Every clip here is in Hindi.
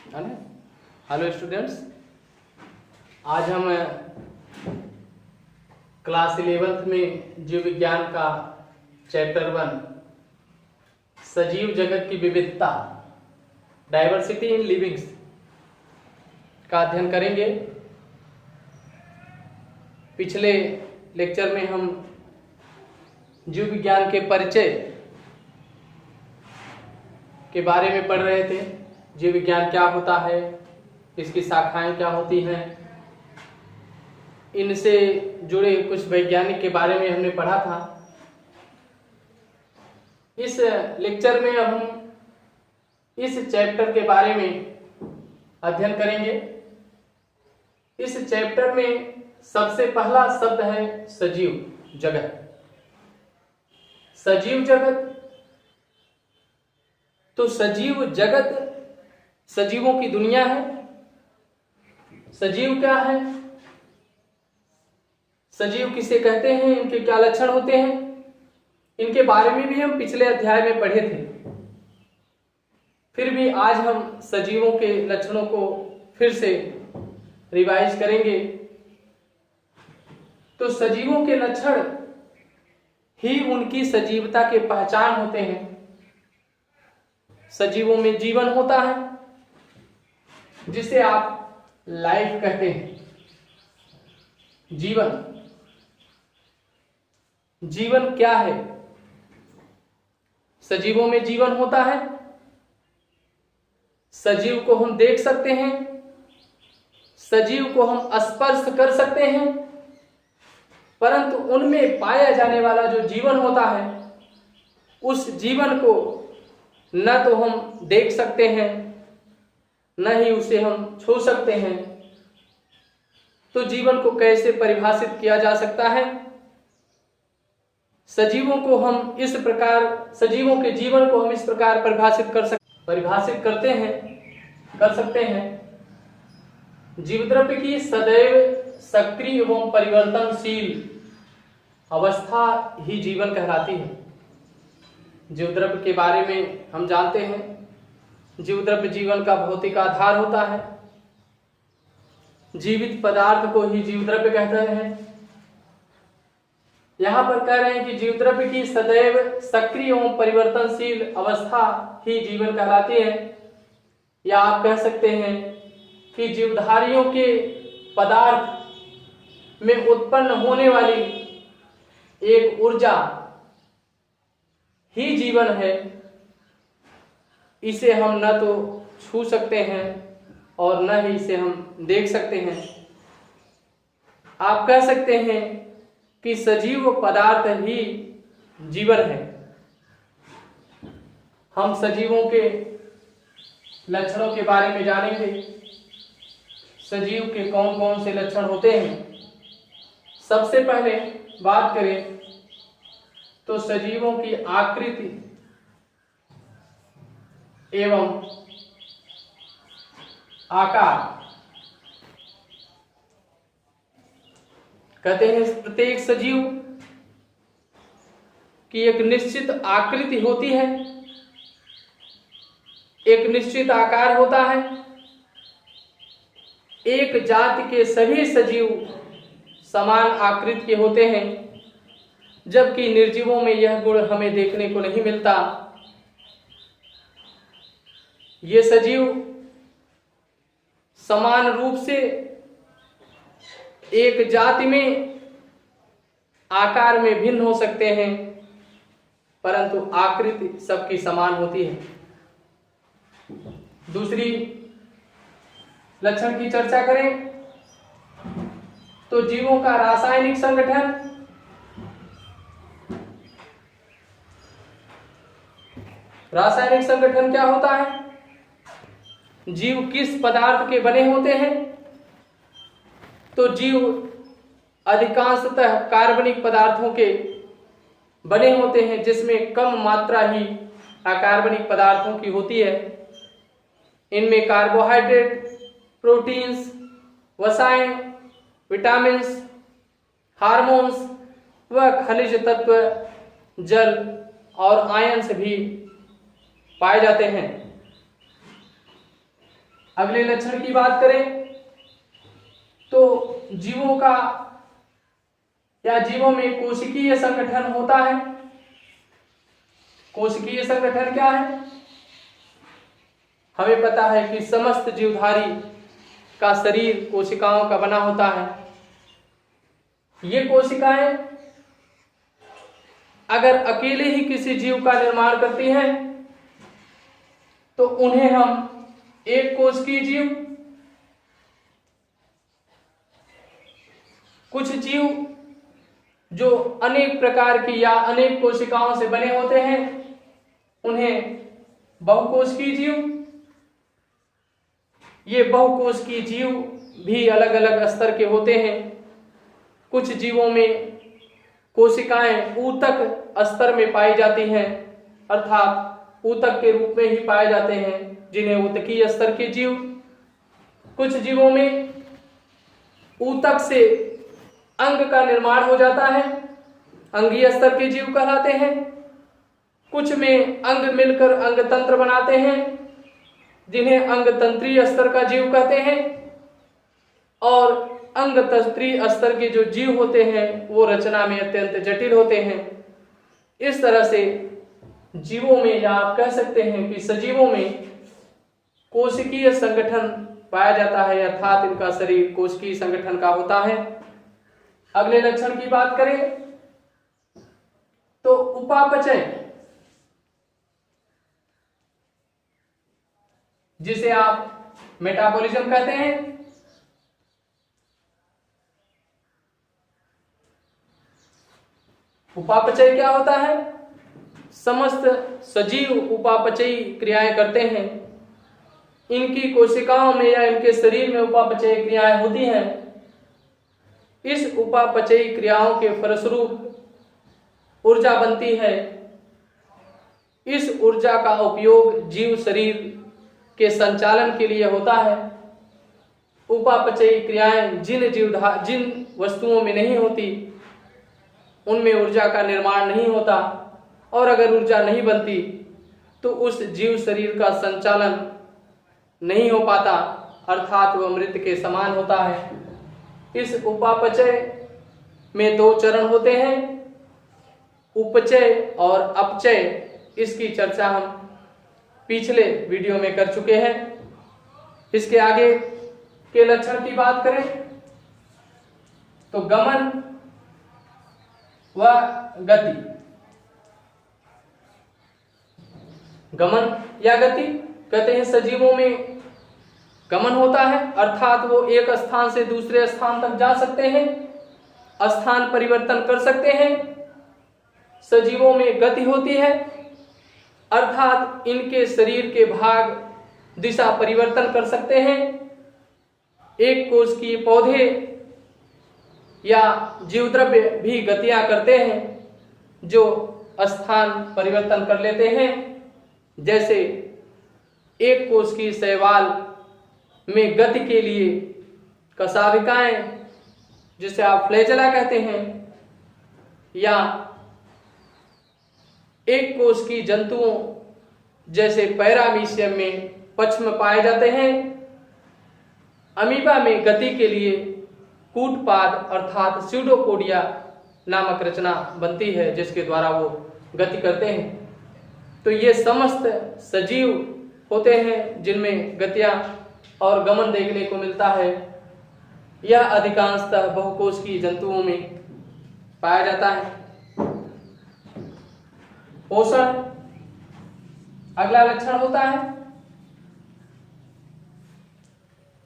है ना। हेलो स्टूडेंट्स, आज हम क्लास 11th में जीव विज्ञान का चैप्टर 1 सजीव जगत की विविधता, डाइवर्सिटी इन लिविंग्स का अध्ययन करेंगे। पिछले लेक्चर में हम जीव विज्ञान के परिचय के बारे में पढ़ रहे थे। जीव विज्ञान क्या होता है, इसकी शाखाएं क्या होती हैं, इनसे जुड़े कुछ वैज्ञानिक के बारे में हमने पढ़ा था। इस लेक्चर में अब हम इस चैप्टर के बारे में अध्ययन करेंगे। इस चैप्टर में सबसे पहला शब्द है सजीव जगत। सजीव जगत, तो सजीव जगत सजीवों की दुनिया है। सजीव क्या है, सजीव किसे कहते हैं, इनके क्या लक्षण होते हैं, इनके बारे में भी हम पिछले अध्याय में पढ़े थे। फिर भी आज हम सजीवों के लक्षणों को फिर से रिवाइज करेंगे। तो सजीवों के लक्षण ही उनकी सजीवता के पहचान होते हैं। सजीवों में जीवन होता है, जिसे आप लाइफ कहते हैं। जीवन, जीवन क्या है? सजीवों में जीवन होता है। सजीव को हम देख सकते हैं, सजीव को हम स्पर्श कर सकते हैं, परंतु उनमें पाया जाने वाला जो जीवन होता है, उस जीवन को न तो हम देख सकते हैं, न ही उसे हम छू सकते हैं। तो जीवन को कैसे परिभाषित किया जा सकता है? सजीवों को हम इस प्रकार, सजीवों के जीवन को हम इस प्रकार परिभाषित कर सकते हैं। जीवद्रव्य की सदैव सक्रिय एवं परिवर्तनशील अवस्था ही जीवन कहलाती है। जीवद्रव्य के बारे में हम जानते हैं, जीवद्रव्य जीवन का भौतिक आधार होता है। जीवित पदार्थ को ही जीवद्रव्य कहते हैं। यहां पर कह रहे हैं कि जीवद्रव्य की सदैव सक्रिय एवं परिवर्तनशील अवस्था ही जीवन कहलाती है। या आप कह सकते हैं कि जीवधारियों के पदार्थ में उत्पन्न होने वाली एक ऊर्जा ही जीवन है। इसे हम न तो छू सकते हैं और न ही इसे हम देख सकते हैं। आप कह सकते हैं कि सजीव पदार्थ ही जीवन है। हम सजीवों के लक्षणों के बारे में जानेंगे। सजीव के कौन कौन से लक्षण होते हैं। सबसे पहले बात करें तो सजीवों की आकृति एवं आकार। कहते हैं प्रत्येक सजीव की एक निश्चित आकृति होती है, एक निश्चित आकार होता है। एक जाति के सभी सजीव समान आकृति के होते हैं, जबकि निर्जीवों में यह गुण हमें देखने को नहीं मिलता। ये सजीव समान रूप से एक जाति में आकार में भिन्न हो सकते हैं, परंतु आकृति सबकी समान होती है। दूसरी लक्षण की चर्चा करें तो जीवों का रासायनिक संगठन। रासायनिक संगठन क्या होता है? जीव किस पदार्थ के बने होते हैं? तो जीव अधिकांशतः कार्बनिक पदार्थों के बने होते हैं, जिसमें कम मात्रा ही अकार्बनिक पदार्थों की होती है। इनमें कार्बोहाइड्रेट, प्रोटीन्स, वसाएं, विटामिन्स, हार्मोन्स व खनिज तत्व, जल और आयंस भी पाए जाते हैं। अगले लक्षण की बात करें तो जीवों का या जीवों में कोशिकीय संगठन होता है। कोशिकीय संगठन क्या है? हमें पता है कि समस्त जीवधारी का शरीर कोशिकाओं का बना होता है। ये कोशिकाएं अगर अकेले ही किसी जीव का निर्माण करती हैं तो उन्हें हम एक कोशिकीय जीव, कुछ जीव जो अनेक प्रकार की या अनेक कोशिकाओं से बने होते हैं उन्हें बहुकोशिकीय जीव। ये बहुकोशिकीय जीव भी अलग अलग स्तर के होते हैं। कुछ जीवों में कोशिकाएं ऊतक स्तर में पाई जाती हैं, अर्थात ऊतक के रूप में ही पाए जाते हैं, जिन्हें ऊतकीय स्तर के जीव। कुछ जीवों में ऊतक से अंग का निर्माण हो जाता है, अंगीय स्तर के जीव कहलाते हैं। कुछ में अंग मिलकर अंग तंत्र बनाते हैं, जिन्हें अंग तंत्रीय स्तर का जीव कहते हैं। और अंग तंत्रीय स्तर के जो जीव होते हैं वो रचना में अत्यंत जटिल होते हैं। इस तरह से जीवों में, या आप कह सकते हैं कि सजीवों में कोशिकीय संगठन पाया जाता है, अर्थात इनका शरीर कोशिकीय संगठन का होता है। अगले लक्षण की बात करें तो उपापचय, जिसे आप मेटाबॉलिज्म कहते हैं। उपापचय क्या होता है? समस्त सजीव उपापचयी क्रियाएं करते हैं। इनकी कोशिकाओं में या इनके शरीर में उपापचयी क्रियाएं होती हैं। इस उपापचयी क्रियाओं के फलस्वरूप ऊर्जा बनती है। इस ऊर्जा का उपयोग जीव शरीर के संचालन के लिए होता है। उपापचयी क्रियाएं जिन वस्तुओं में नहीं होती उनमें ऊर्जा का निर्माण नहीं होता, और अगर ऊर्जा नहीं बनती तो उस जीव शरीर का संचालन नहीं हो पाता, अर्थात वह मृत के समान होता है। इस उपापचय में दो चरण होते हैं, उपचय और अपचय। इसकी चर्चा हम पिछले वीडियो में कर चुके हैं। इसके आगे के लक्षण की बात करें तो गमन व गति। गमन या गति कहते हैं सजीवों में गमन होता है, अर्थात वो एक स्थान से दूसरे स्थान तक जा सकते हैं, स्थान परिवर्तन कर सकते हैं। सजीवों में गति होती है, अर्थात इनके शरीर के भाग दिशा परिवर्तन कर सकते हैं। एक कोश की पौधे या जीवद्रव्य भी गतियां करते हैं जो स्थान परिवर्तन कर लेते हैं। जैसे एक कोश की शैवाल में गति के लिए कशाभिकाएं, जिसे आप फ्लैजेला कहते हैं, या एक कोश की जंतुओं जैसे पैरामीशियम में पक्ष्म पाए जाते हैं। अमीबा में गति के लिए कूटपाद अर्थात स्यूडोपोडिया नामक रचना बनती है, जिसके द्वारा वो गति करते हैं। तो ये समस्त सजीव होते हैं जिनमें गतियां और गमन देखने को मिलता है। यह अधिकांशतः बहुकोशिकीय जंतुओं में पाया जाता है। पोषण अगला लक्षण होता है।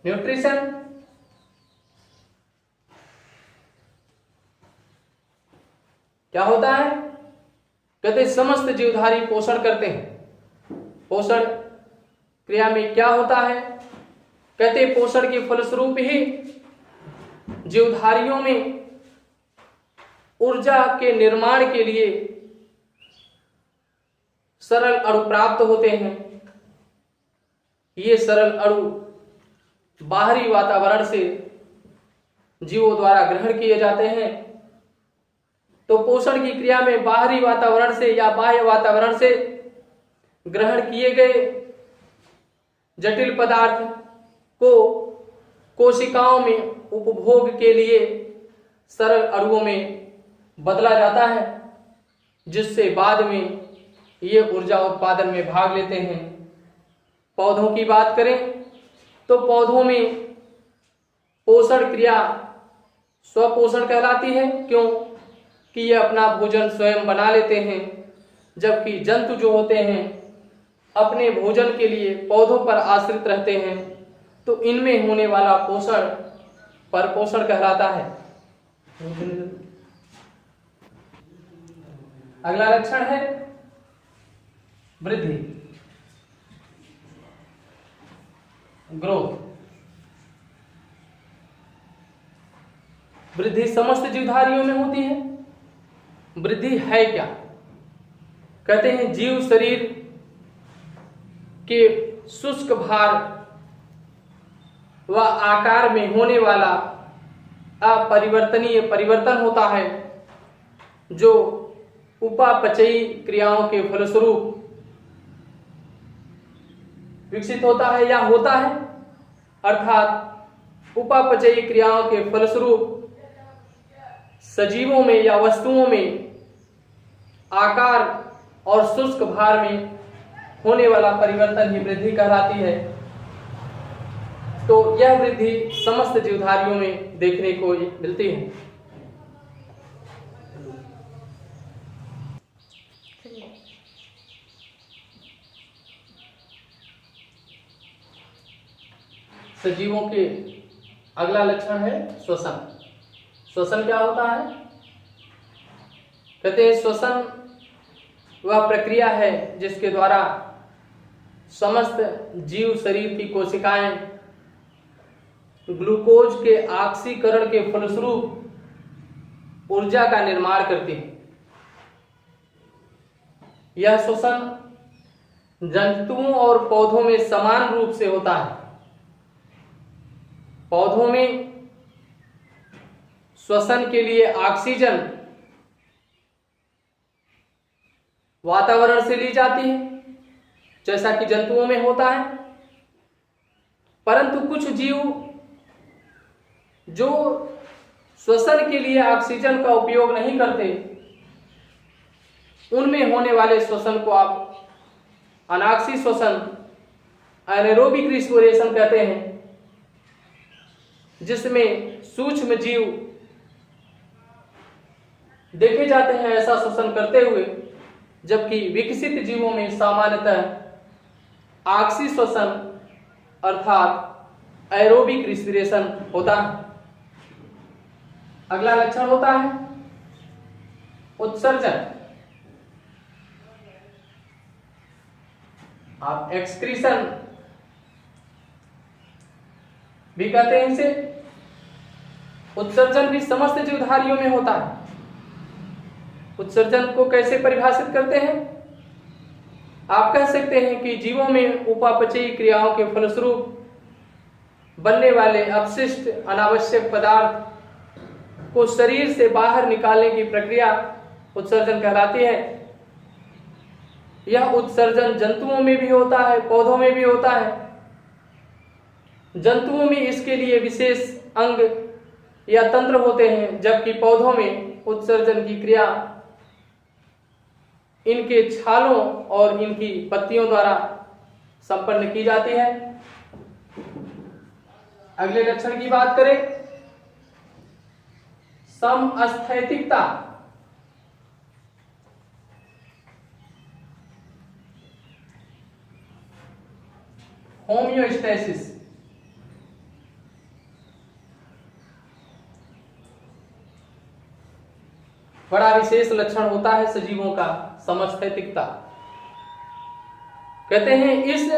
न्यूट्रिशन क्या होता है? कहते समस्त जीवधारी पोषण करते हैं। पोषण क्रिया में क्या होता है? कहते पोषण के फलस्वरूप ही जीवधारियों में ऊर्जा के निर्माण के लिए सरल अणु प्राप्त होते हैं। ये सरल अणु बाहरी वातावरण से जीवों द्वारा ग्रहण किए जाते हैं। तो पोषण की क्रिया में बाहरी वातावरण से या बाह्य वातावरण से ग्रहण किए गए जटिल पदार्थ को कोशिकाओं में उपभोग के लिए सरल अणुओं में बदला जाता है, जिससे बाद में ये ऊर्जा उत्पादन में भाग लेते हैं। पौधों की बात करें तो पौधों में पोषण क्रिया स्वपोषण कहलाती है, क्यों कि ये अपना भोजन स्वयं बना लेते हैं, जबकि जंतु जो होते हैं अपने भोजन के लिए पौधों पर आश्रित रहते हैं, तो इनमें होने वाला पोषण परपोषण कहलाता है। अगला लक्षण है वृद्धि, ग्रोथ। वृद्धि समस्त जीवधारियों में होती है। वृद्धि है क्या? कहते हैं जीव शरीर के शुष्क भार व आकार में होने वाला अपरिवर्तनीय परिवर्तन होता है, जो उपापचयी क्रियाओं के फलस्वरूप विकसित होता है या होता है। अर्थात उपापचयी क्रियाओं के फलस्वरूप सजीवों में या वस्तुओं में आकार और शुष्क भार में होने वाला परिवर्तन ही वृद्धि कहलाती है। तो यह वृद्धि समस्त जीवधारियों में देखने को मिलती है। सजीवों के अगला लक्षण है श्वसन। श्वसन क्या होता है? कहते हैं श्वसन वह प्रक्रिया है जिसके द्वारा समस्त जीव शरीर की कोशिकाएं ग्लूकोज के ऑक्सीकरण के फलस्वरूप ऊर्जा का निर्माण करती है। यह श्वसन जंतुओं और पौधों में समान रूप से होता है। पौधों में श्वसन के लिए ऑक्सीजन वातावरण से ली जाती है, जैसा कि जंतुओं में होता है। परंतु कुछ जीव जो श्वसन के लिए ऑक्सीजन का उपयोग नहीं करते, उनमें होने वाले श्वसन को आप अनाक्षी श्वसन, एनारोबिक रिस्पिरेशन कहते हैं, जिसमें सूक्ष्म जीव देखे जाते हैं ऐसा श्वसन करते हुए, जबकि विकसित जीवों में सामान्यतः ऑक्सी श्वसन अर्थात एरोबिक रिस्पिरेशन होता है। अगला लक्षण होता है उत्सर्जन। आप एक्सक्रीशन भी कहते हैं इसे। उत्सर्जन भी समस्त जीवधारियों में होता है। उत्सर्जन को कैसे परिभाषित करते हैं? आप कह सकते हैं कि जीवों में उपापचयी क्रियाओं के फलस्वरूप बनने वाले अपशिष्ट अनावश्यक पदार्थ को शरीर से बाहर निकालने की प्रक्रिया उत्सर्जन कहलाती है। यह उत्सर्जन जंतुओं में भी होता है, पौधों में भी होता है। जंतुओं में इसके लिए विशेष अंग या तंत्र होते हैं, जबकि पौधों में उत्सर्जन की क्रिया इनके छालों और इनकी पत्तियों द्वारा संपन्न की जाती है। अगले लक्षण की बात करें, समस्थैतिकता। होम्योस्टेसिस। बड़ा विशेष लक्षण होता है सजीवों का समस्थैतिकता। कहते हैं इस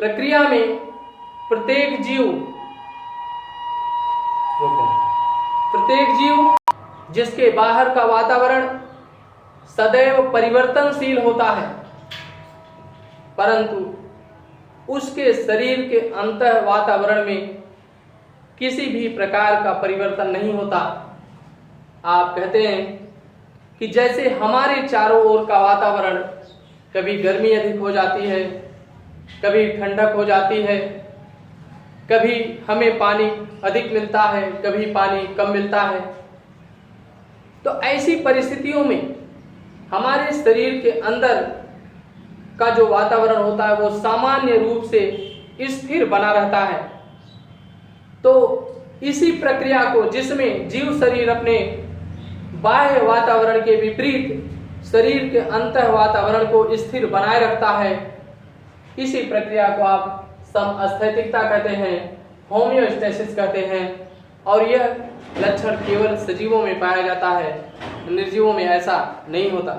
प्रक्रिया में प्रत्येक जीव जिसके बाहर का वातावरण सदैव परिवर्तनशील होता है, परंतु उसके शरीर के अंतः वातावरण में किसी भी प्रकार का परिवर्तन नहीं होता। आप कहते हैं कि जैसे हमारे चारों ओर का वातावरण कभी गर्मी अधिक हो जाती है, कभी ठंडक हो जाती है, कभी हमें पानी अधिक मिलता है, कभी पानी कम मिलता है। तो ऐसी परिस्थितियों में हमारे शरीर के अंदर का जो वातावरण होता है वो सामान्य रूप से स्थिर बना रहता है। तो इसी प्रक्रिया को, जिसमें जीव शरीर अपने बाह्य वातावरण के विपरीत शरीर के अंतः वातावरण को स्थिर बनाए रखता है, इसी प्रक्रिया को आप समस्थैतिकता कहते हैं, होम्योस्टेसिस कहते हैं। और यह लक्षण केवल सजीवों में पाया जाता है, निर्जीवों में ऐसा नहीं होता।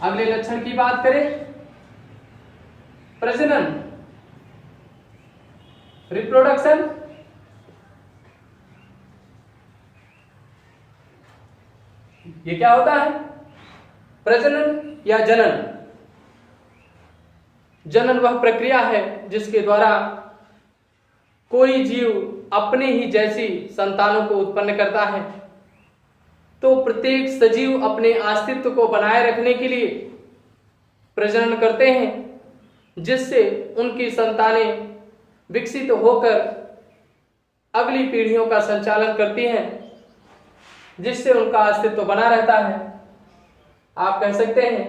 अगले लक्षण की बात करें, प्रजनन, रिप्रोडक्शन। ये क्या होता है? प्रजनन या जनन। जनन वह प्रक्रिया है जिसके द्वारा कोई जीव अपने ही जैसी संतानों को उत्पन्न करता है। तो प्रत्येक सजीव अपने अस्तित्व को बनाए रखने के लिए प्रजनन करते हैं, जिससे उनकी संतानें विकसित होकर अगली पीढ़ियों का संचालन करती हैं, जिससे उनका अस्तित्व बना रहता है। आप कह सकते हैं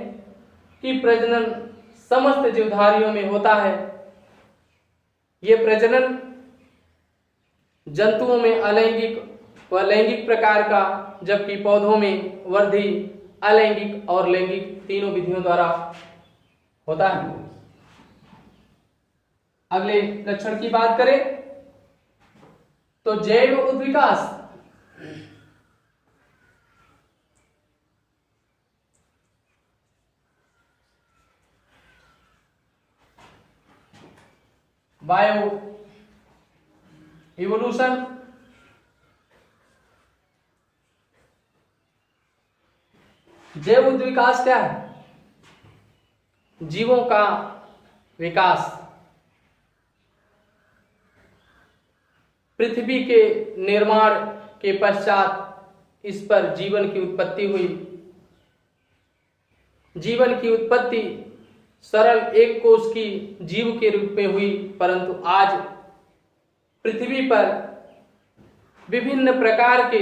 कि प्रजनन समस्त जीवधारियों में होता है। ये प्रजनन जंतुओं में अलैंगिक व लैंगिक प्रकार का, जबकि पौधों में वृद्धि अलैंगिक और लैंगिक तीनों विधियों द्वारा होता है। अगले लक्षण की बात करें तो जैव उद्विकास। Bio evolution. जैव उद्विकास क्या है? जीवों का विकास। पृथ्वी के निर्माण के पश्चात इस पर जीवन की उत्पत्ति हुई। जीवन की उत्पत्ति सरल एक कोश की जीव के रूप में हुई, परंतु आज पृथ्वी पर विभिन्न प्रकार के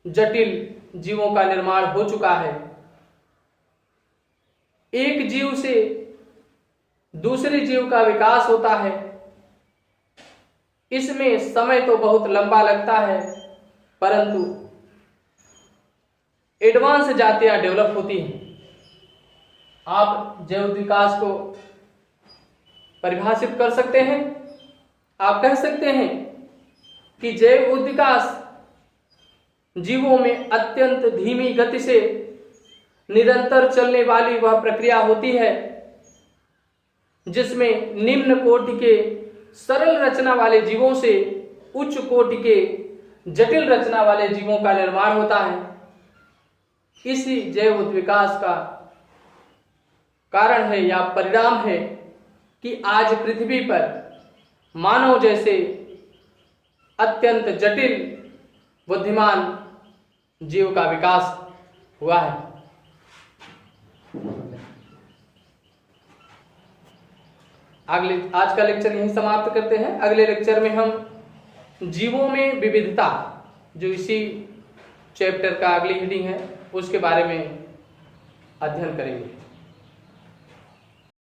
जटिल जीवों का निर्माण हो चुका है। एक जीव से दूसरे जीव का विकास होता है। इसमें समय तो बहुत लंबा लगता है, परंतु एडवांस जातियां डेवलप होती हैं। आप जैव विकास को परिभाषित कर सकते हैं। आप कह सकते हैं कि जैव उद्विकास जीवों में अत्यंत धीमी गति से निरंतर चलने वाली वह प्रक्रिया होती है, जिसमें निम्न कोटि के सरल रचना वाले जीवों से उच्च कोटि के जटिल रचना वाले जीवों का निर्माण होता है। इसी जैव उद्विकास का कारण है या परिणाम है कि आज पृथ्वी पर मानव जैसे अत्यंत जटिल बुद्धिमान जीव का विकास हुआ है। आज का लेक्चर यहीं समाप्त करते हैं। अगले लेक्चर में हम जीवों में विविधता, जो इसी चैप्टर का अगली हेडिंग है, उसके बारे में अध्ययन करेंगे।